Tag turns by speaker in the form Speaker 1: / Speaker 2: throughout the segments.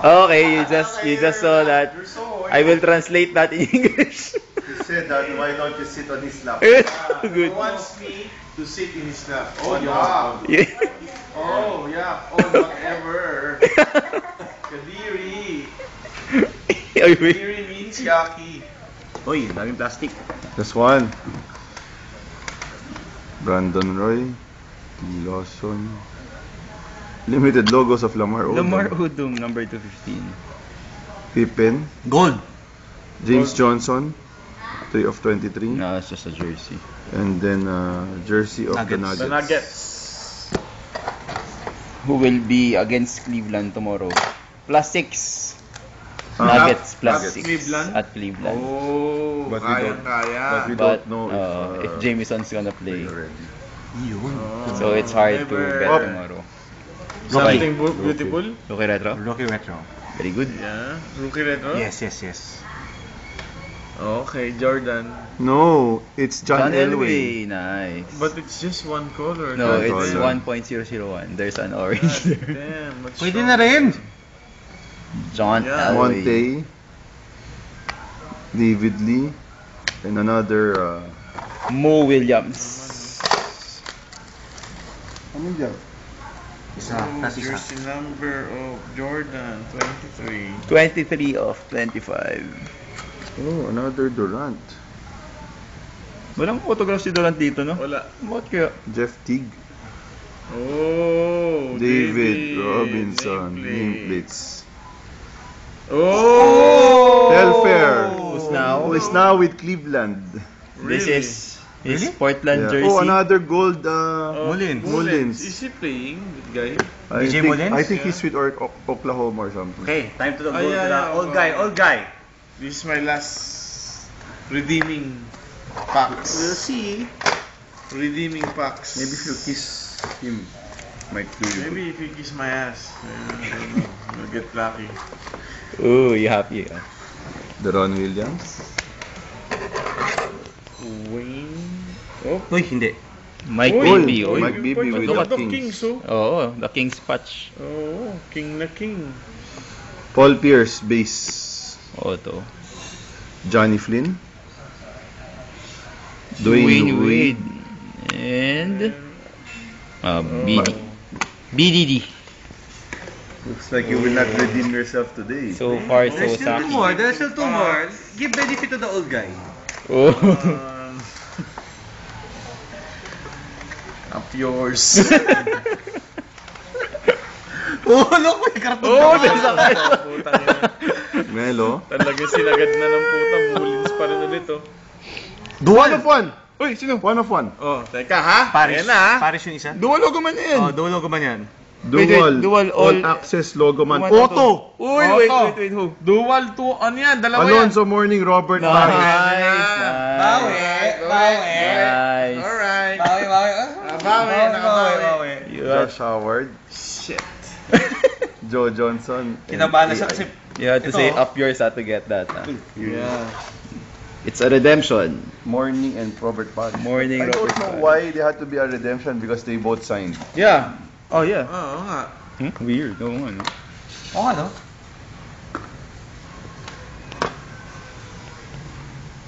Speaker 1: Okay, you just saw that. I will translate that in English.
Speaker 2: He said that why don't you sit on his lap?
Speaker 1: Good.
Speaker 3: He wants me to sit in his lap. Oh
Speaker 1: Yeah.
Speaker 3: Oh yeah. Oh whatever. Kadiri. Kadiri means yaki.
Speaker 4: Uy, daming plastic.
Speaker 2: This one. Brandon Roy. Lawson. Limited logos of Lamar Odom.
Speaker 1: Lamar Odom, number 215.
Speaker 2: Pippen.
Speaker 4: Gold.
Speaker 2: James Johnson. 3 of 23.
Speaker 1: No, it's just a jersey.
Speaker 2: And then jersey of the
Speaker 4: Nuggets.
Speaker 2: Nuggets.
Speaker 3: The Nuggets.
Speaker 1: Who will be against Cleveland tomorrow? +6.
Speaker 2: Nuggets.
Speaker 1: Nuggets +6
Speaker 3: Cleveland?
Speaker 1: at Cleveland.
Speaker 3: Oh,
Speaker 2: But we don't-
Speaker 3: kaya.
Speaker 2: But we
Speaker 1: But
Speaker 2: don't know
Speaker 1: if Jameson's gonna play,
Speaker 2: already.
Speaker 4: Yun.
Speaker 1: so it's hard to
Speaker 3: Never.
Speaker 1: bet
Speaker 2: Oh.
Speaker 1: tomorrow.
Speaker 3: Something beautiful.
Speaker 1: Rookie retro?
Speaker 4: Rookie retro.
Speaker 1: Very good.
Speaker 3: Yeah. Rookie retro?
Speaker 4: Yes.
Speaker 3: Okay, Jordan.
Speaker 2: No, it's John Elway.
Speaker 1: Nice.
Speaker 3: But it's just one color.
Speaker 1: No,
Speaker 2: One
Speaker 1: it's
Speaker 2: color.
Speaker 1: 1.001. There's an orange there.
Speaker 3: Damn. What's
Speaker 4: Pwede
Speaker 3: wrong?
Speaker 4: na rin.
Speaker 1: John
Speaker 3: Yeah.
Speaker 1: Elway.
Speaker 2: Monte. David Lee. And another
Speaker 1: Mo Williams.
Speaker 2: ano dyan?
Speaker 4: Isa. Tas isa.
Speaker 3: Jersey number of Jordan, 23.
Speaker 1: 23 of 25.
Speaker 2: Oh, another Durant.
Speaker 1: Walang photograph si Durant dito, no?
Speaker 3: Wala.
Speaker 1: Bakit kaya?
Speaker 2: Jeff Teague.
Speaker 3: Oh,
Speaker 2: David Robinson.
Speaker 3: Nameplates.
Speaker 2: Nameplates.
Speaker 3: Oh!
Speaker 2: Telfair.
Speaker 1: Who's now?
Speaker 2: Who is now with Cleveland.
Speaker 1: This
Speaker 3: Really?
Speaker 1: is his
Speaker 4: Really?
Speaker 1: Portland
Speaker 2: Yeah.
Speaker 1: jersey.
Speaker 2: Oh, another gold.
Speaker 3: Oh,
Speaker 2: Mullins.
Speaker 3: Is he playing, that guy?
Speaker 4: DJ Mullins?
Speaker 2: I think
Speaker 3: Yeah.
Speaker 2: he's with Oklahoma or something.
Speaker 4: Okay, time to the
Speaker 3: Ah,
Speaker 4: gold.
Speaker 3: yeah, yeah.
Speaker 4: Old guy.
Speaker 3: This is my last redeeming packs.
Speaker 4: We'll see.
Speaker 3: Redeeming packs.
Speaker 2: Maybe if you kiss him, might do you.
Speaker 3: Maybe if you kiss my ass, I don't know. You'll get lucky.
Speaker 1: Ooh, you happy? Huh?
Speaker 2: Deron Williams.
Speaker 3: Wayne. Oh.
Speaker 4: Uy, hindi.
Speaker 1: Mike
Speaker 3: Uy,
Speaker 1: Bibby.
Speaker 2: Mike
Speaker 1: Oy.
Speaker 2: Bibby with
Speaker 3: Look
Speaker 2: the
Speaker 3: at the
Speaker 2: Kings.
Speaker 3: Kings, oh.
Speaker 1: Oo, the King's patch.
Speaker 3: Oh, king na king.
Speaker 2: Paul Pierce, base.
Speaker 1: Oo, to.
Speaker 2: Johnny Flynn.
Speaker 1: Dwayne Wade. And BD. BDD.
Speaker 2: Looks like you will not redeem yourself today.
Speaker 1: So far, so
Speaker 4: There's still two more.
Speaker 1: sucky.
Speaker 4: There's still two more. Give benefit to the old guy.
Speaker 1: Oh.
Speaker 3: Up yours.
Speaker 4: Oh, look, may karton
Speaker 1: Oh,
Speaker 4: na.
Speaker 1: may sakit.
Speaker 3: Putang ina.
Speaker 2: Melo.
Speaker 3: Talagang sinagad na ng puta. Mullins pa rin ulit, oh.
Speaker 2: One of one.
Speaker 1: Uy, sino?
Speaker 2: One of one.
Speaker 3: Oh, teka ha.
Speaker 4: Paris.
Speaker 3: Ayan na ha.
Speaker 4: Paris yung isa.
Speaker 1: Dual logo man yan.
Speaker 4: Oh, dulo ko man yan.
Speaker 1: Wait,
Speaker 2: Dual.
Speaker 1: dual
Speaker 2: all
Speaker 1: all-
Speaker 2: access logo man.
Speaker 1: Dual
Speaker 2: Otto.
Speaker 1: Uy,
Speaker 3: Otto.
Speaker 1: wait, who?
Speaker 3: Dual to, ano yan? Dalawa
Speaker 2: Alonzo Morning, Robert
Speaker 1: Nice,
Speaker 2: Barry.
Speaker 1: nice.
Speaker 4: Bawi.
Speaker 1: Nice.
Speaker 3: yan. Alright.
Speaker 4: Bawi.
Speaker 3: Nakabawi.
Speaker 1: You had,
Speaker 2: Josh Howard.
Speaker 3: Shit.
Speaker 2: Joe Johnson. and
Speaker 4: Kinabahan na siya kasi
Speaker 1: you had to
Speaker 4: Ito.
Speaker 1: say up yours to get that.
Speaker 3: Yeah.
Speaker 1: It's a redemption.
Speaker 2: Morning and Robert Barry.
Speaker 1: Morning,
Speaker 2: I don't
Speaker 1: Robert
Speaker 2: know
Speaker 1: Barry.
Speaker 2: why they had to be a redemption because they both signed.
Speaker 1: Yeah. Oh, yeah.
Speaker 3: Oo nga.
Speaker 1: Weird. No one.
Speaker 4: Oo, ano?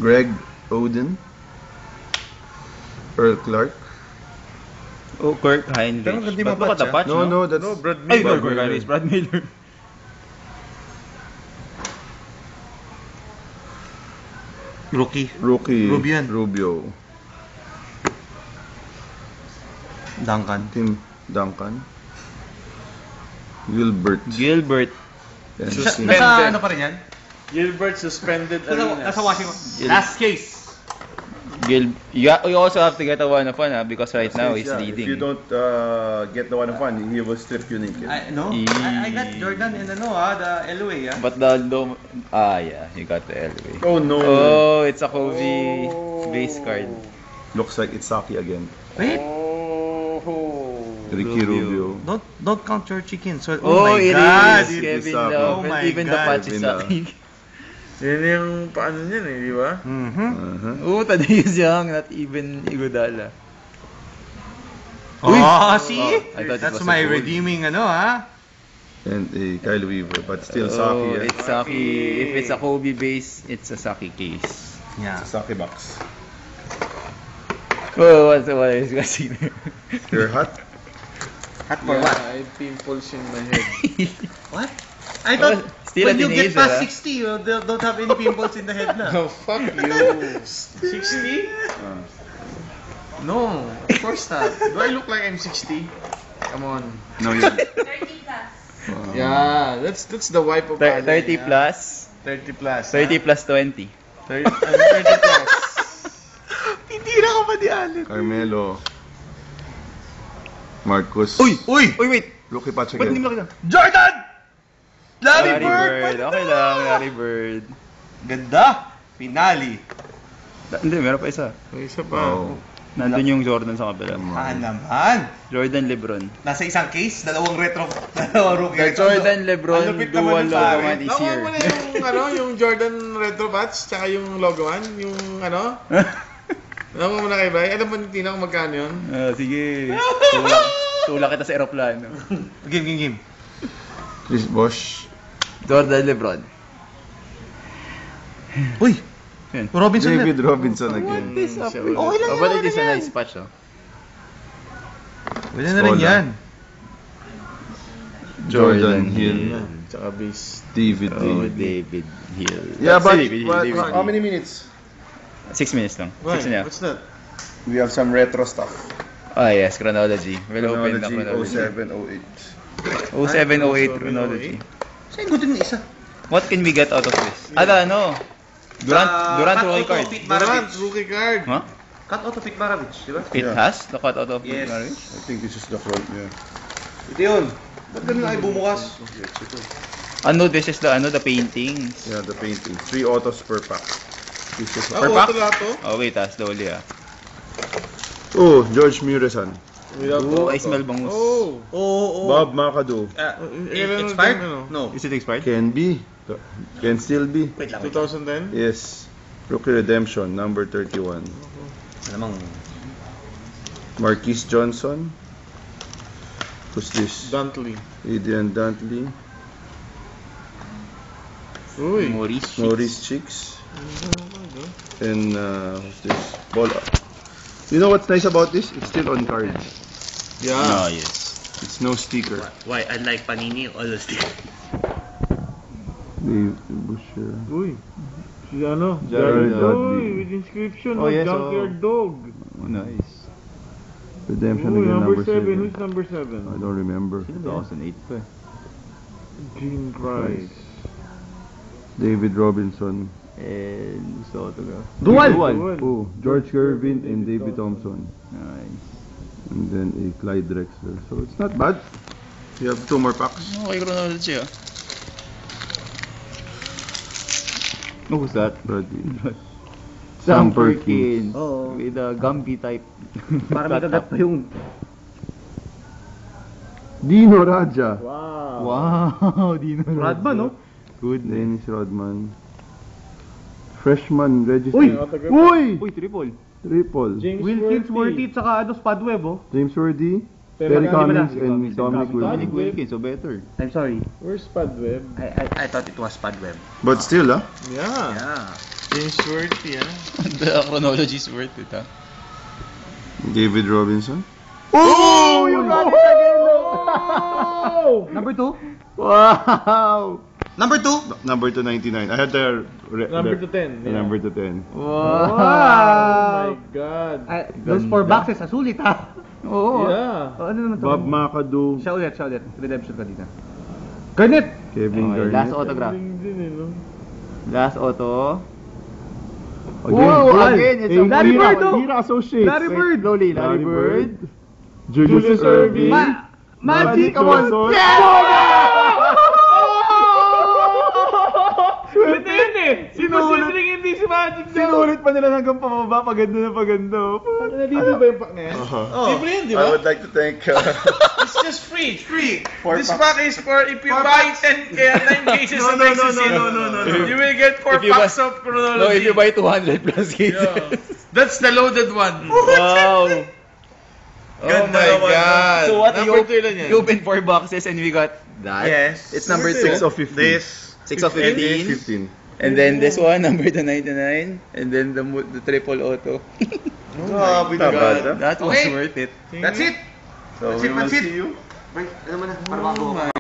Speaker 2: Greg Oden. Earl Clark.
Speaker 1: Oh, Kirk Heinrich.
Speaker 4: Pero hindi
Speaker 1: Ba't
Speaker 4: mapatch,
Speaker 1: patch,
Speaker 2: No, that's
Speaker 3: No, Brad
Speaker 1: Ay,
Speaker 3: Miller.
Speaker 1: Kirk Heinrich. Brad Miller.
Speaker 4: Rookie.
Speaker 2: Rookie.
Speaker 4: Rubian.
Speaker 2: Rubio.
Speaker 4: Duncan.
Speaker 2: Tim Duncan. Gilbert.
Speaker 1: Gilbert.
Speaker 2: And
Speaker 3: Suspended.
Speaker 4: Nasa ano pa rin yan?
Speaker 3: Gilbert suspended arenas.
Speaker 4: Nasa Washington.
Speaker 1: Gil-
Speaker 4: Last case.
Speaker 1: You also have to get a one of one because right now he's
Speaker 2: Yeah,
Speaker 1: leading.
Speaker 2: If you don't get the one of one, he will strip you naked.
Speaker 4: I got Jordan and the Elway,
Speaker 1: But the low... yeah, you got the Elway.
Speaker 2: Oh no!
Speaker 1: Oh, it's a Kobe base card.
Speaker 2: Looks like it's Saki again.
Speaker 4: Wait,
Speaker 3: Oh.
Speaker 2: Ricky Rubio.
Speaker 4: don't count your chicken. So,
Speaker 1: Oh,
Speaker 4: my
Speaker 1: it
Speaker 4: God.
Speaker 1: is
Speaker 2: it is
Speaker 1: Kevin
Speaker 2: Saki.
Speaker 1: Love.
Speaker 4: Oh my
Speaker 1: And even the
Speaker 4: God.
Speaker 1: patch is
Speaker 2: Kevin Love.
Speaker 1: Saki.
Speaker 3: Yan yung paano niyan eh, di ba?
Speaker 4: Mm-hmm.
Speaker 2: Uh-huh.
Speaker 1: Oh, Thaddeus Young, not even Iguodala.
Speaker 4: Oh, see?
Speaker 1: I thought it
Speaker 4: That's
Speaker 1: was
Speaker 4: my
Speaker 1: a goal.
Speaker 4: redeeming,
Speaker 2: And a Kyle Weaver, but still Saki. Yeah.
Speaker 1: It's Saki. If it's a Kobe base, it's a Saki case.
Speaker 4: Yeah.
Speaker 2: It's a Saki box.
Speaker 1: Oh, what is kasi?
Speaker 2: You're hot?
Speaker 4: Hot for what?
Speaker 3: I have pimples in my head.
Speaker 4: What? I thought
Speaker 1: Still
Speaker 4: when
Speaker 1: a
Speaker 4: you get
Speaker 1: teenager,
Speaker 4: past
Speaker 1: ah.
Speaker 4: 60, you don't have any pimples in the head na.
Speaker 3: Oh, fuck you. 60? No, of course not. Do I look like I'm 60? Come on.
Speaker 2: No, you.
Speaker 5: 30 plus.
Speaker 3: Yeah, that's the wife of
Speaker 1: 30
Speaker 3: Ali, yeah.
Speaker 1: plus?
Speaker 3: 30 plus.
Speaker 1: 30 plus 20.
Speaker 3: 30, I'm 30 plus.
Speaker 4: Titira ka pa di Allen.
Speaker 2: Carmelo. Marcus.
Speaker 1: Uy! Wait!
Speaker 2: Lucky Patch
Speaker 1: Ba't hindi
Speaker 2: again.
Speaker 1: mo nakita?
Speaker 4: Jordan! Larry
Speaker 1: Larry
Speaker 4: Bird!
Speaker 1: Bird. Okay lang, Larry Bird.
Speaker 4: Ganda! Finale.
Speaker 1: Hindi, meron pa isa.
Speaker 3: May isa pa.
Speaker 2: Oh.
Speaker 1: Nandun yung Jordan sa kabila.
Speaker 4: Naman.
Speaker 1: Jordan LeBron.
Speaker 4: Nasa isang case, dalawang rookie.
Speaker 1: The Jordan LeBron
Speaker 3: Ang lupit
Speaker 1: dual
Speaker 3: naman ng
Speaker 1: logo
Speaker 3: pare.
Speaker 1: man is
Speaker 3: Nakuha
Speaker 1: here.
Speaker 3: mo na yung Jordan retro patch tsaka yung logo man, yung Nakuha mo na kay Bray. Alam mo ni Tina kung magkano yun?
Speaker 1: Sige. Tulak kita sa aeroplano.
Speaker 4: Game.
Speaker 2: Chris Bosh.
Speaker 1: Jordan LeBron.
Speaker 4: Uy!
Speaker 1: Yan.
Speaker 4: Robinson
Speaker 2: David Robinson again.
Speaker 4: Okay lang
Speaker 1: Oh, but it is a nice patch, oh.
Speaker 4: Pwede na rin
Speaker 2: Hola.
Speaker 4: yan.
Speaker 2: Jordan Hill.
Speaker 3: Tsaka base.
Speaker 2: David
Speaker 1: Oh,
Speaker 2: Lee.
Speaker 1: David Hill.
Speaker 2: Yeah, but,
Speaker 1: David Hill.
Speaker 2: how many minutes?
Speaker 1: 6 minutes lang.
Speaker 3: Why?
Speaker 1: 6 and a half.
Speaker 3: What's that?
Speaker 2: We have some retro stuff.
Speaker 1: Ah, yes, chronology. We'll open the
Speaker 2: Chronology
Speaker 1: chronology.
Speaker 2: 07, 08.
Speaker 1: 0708 chronology.
Speaker 4: Saan ko din isa?
Speaker 1: What can we get out of this? Ano? Durant rookie card.
Speaker 3: Durant, rookie card.
Speaker 1: Huh?
Speaker 4: Cut out of Pete Maravich, di ba?
Speaker 1: It
Speaker 2: Yeah.
Speaker 1: has the cut out of
Speaker 4: Yes.
Speaker 1: Marriage?
Speaker 2: I think this is the front, yeah.
Speaker 4: Ito yun. Ba't ganun ay bumukas?
Speaker 1: Ano, this is the paintings.
Speaker 2: Yeah, the painting. 3 autos per pack. This is
Speaker 1: Per
Speaker 3: Ah,
Speaker 1: pack?
Speaker 3: auto lahat to?
Speaker 1: Oh, wait, slowly ah.
Speaker 2: Oh, George Muresan.
Speaker 3: Without
Speaker 1: Oh,
Speaker 3: auto.
Speaker 1: I smell bangus.
Speaker 3: Oh.
Speaker 4: Oo.
Speaker 2: Bob McAdoo.
Speaker 3: Ilan
Speaker 4: Expired?
Speaker 3: ano?
Speaker 4: No.
Speaker 1: Is it expired?
Speaker 2: Can be. Can still be.
Speaker 4: Wait lang.
Speaker 3: 2010?
Speaker 2: Yes. Rookie Redemption, number 31.
Speaker 4: Alamang.
Speaker 2: Marquise Johnson. Who's this?
Speaker 3: Dantley.
Speaker 2: Adrian Dantley.
Speaker 3: Uy.
Speaker 2: Maurice Chicks. And who's this? Bola. You know what's nice about this? It's still on card.
Speaker 3: Yeah.
Speaker 1: Yes.
Speaker 2: It's no sticker.
Speaker 4: Why? Unlike Panini, all the stick.
Speaker 2: Dave Busher.
Speaker 3: Uy. Si ano?
Speaker 2: Jared Dudley.
Speaker 3: Uy, with inscription
Speaker 1: Oh,
Speaker 3: of
Speaker 1: yes,
Speaker 3: Junkyard Dog.
Speaker 1: Oh, nice.
Speaker 2: Redemption
Speaker 3: Uy,
Speaker 2: again,
Speaker 3: number
Speaker 2: number
Speaker 3: 7.
Speaker 2: 7.
Speaker 3: Who's number 7?
Speaker 2: I don't remember.
Speaker 1: 2008 pa eh.
Speaker 3: Gene Price.
Speaker 2: David Robinson.
Speaker 1: And gusto autograph.
Speaker 2: Dual!
Speaker 3: Dual.
Speaker 2: Oh, George Gervin and David Thompson.
Speaker 1: Nice.
Speaker 2: And then a Clyde Drexler. So it's not bad. You have 2 more packs.
Speaker 1: Okay, chronology ah. Oh, who's that?
Speaker 2: Bradley.
Speaker 1: Sam
Speaker 2: Perkins.
Speaker 1: Perkins. Oh. With a Gumby type.
Speaker 4: Para may kagat pa yung...
Speaker 2: Dino Raja.
Speaker 3: Wow.
Speaker 1: Wow, Dino
Speaker 4: Rodman, no?
Speaker 1: Good.
Speaker 2: Dennis Rodman. Freshman register.
Speaker 3: Uy! Autograph.
Speaker 2: Uy!
Speaker 1: Uy, triple.
Speaker 2: Triple.
Speaker 3: James
Speaker 4: Will
Speaker 3: Worthy.
Speaker 4: Kingsworthy tsaka Spadweb, oh.
Speaker 2: James Worthy.
Speaker 3: Pero
Speaker 2: Terry
Speaker 3: magkano
Speaker 2: Cummings
Speaker 4: ba
Speaker 2: and
Speaker 4: lang?
Speaker 2: Dominic
Speaker 1: Dominic
Speaker 2: Wilkins.
Speaker 1: Wilkins, so better.
Speaker 4: I'm sorry.
Speaker 3: Where's Spadweb?
Speaker 4: I thought it was Spadweb.
Speaker 2: But still, ah.
Speaker 3: Yeah.
Speaker 4: Yeah.
Speaker 3: James Worthy, ah.
Speaker 1: The chronology is worth it, ah.
Speaker 2: David Robinson.
Speaker 1: Oh, you got it again!
Speaker 4: Number 2?
Speaker 1: Wow!
Speaker 4: Number 2?
Speaker 2: Number 299. I had the...
Speaker 3: Number to 10. Yeah.
Speaker 2: Number to 10.
Speaker 3: Oh
Speaker 1: Wow!
Speaker 3: my God.
Speaker 4: Those 4 boxes, sulit ha?
Speaker 1: Oo.
Speaker 3: Yeah.
Speaker 4: Ano naman to?
Speaker 2: Bob McAdoo.
Speaker 4: Siya ulit. Redemption ka dito. Garnet!
Speaker 2: Kevin
Speaker 1: Okay,
Speaker 2: Garnett.
Speaker 1: last autograph.
Speaker 3: Galing din, eh, no?
Speaker 1: Last auto.
Speaker 2: Again,
Speaker 1: Whoa,
Speaker 2: Bird.
Speaker 1: again, it's
Speaker 2: Hey,
Speaker 1: a
Speaker 2: Larry
Speaker 1: Hira-
Speaker 2: Bird. Hira Associates.
Speaker 1: Larry Bird. Slowly, Larry Bird.
Speaker 2: Julius Irving.
Speaker 1: Magic, come on!
Speaker 2: Johnson.
Speaker 3: Ito yun eh. Posibleng hindi si Magic daw.
Speaker 1: Sinulit pa nila hanggang pababa, paganda na paganda.
Speaker 3: Nandito ba yung pack na yan?
Speaker 2: Uh-huh.
Speaker 3: Libre yun, di
Speaker 2: I
Speaker 3: ba?
Speaker 2: would like to thank
Speaker 3: It's just free. This pack is for if you buy 10 cases of Exosin.
Speaker 1: no.
Speaker 3: You will get 4
Speaker 1: If you buy-
Speaker 3: packs of chronology.
Speaker 1: No, if you buy 200 plus cases.
Speaker 3: Yeah. That's the loaded one.
Speaker 1: Wow! Oh
Speaker 3: my God.
Speaker 1: So what?
Speaker 3: Number 2 lang yan.
Speaker 1: You opened 4 boxes and we got that?
Speaker 4: Yes.
Speaker 1: It's number
Speaker 2: 6
Speaker 1: 2.
Speaker 2: of 15.
Speaker 4: This.
Speaker 1: 6 of 15.
Speaker 2: 15.
Speaker 1: And then this one, number 299. And then the triple auto.
Speaker 3: Grabe
Speaker 2: Not bad,
Speaker 3: God.
Speaker 2: huh?
Speaker 1: That was
Speaker 4: Okay.
Speaker 1: worth it.
Speaker 4: That's it.
Speaker 2: So
Speaker 4: That's
Speaker 2: we
Speaker 4: it,
Speaker 2: will
Speaker 4: that's it.
Speaker 2: see you.
Speaker 4: Ano mo na, para bago.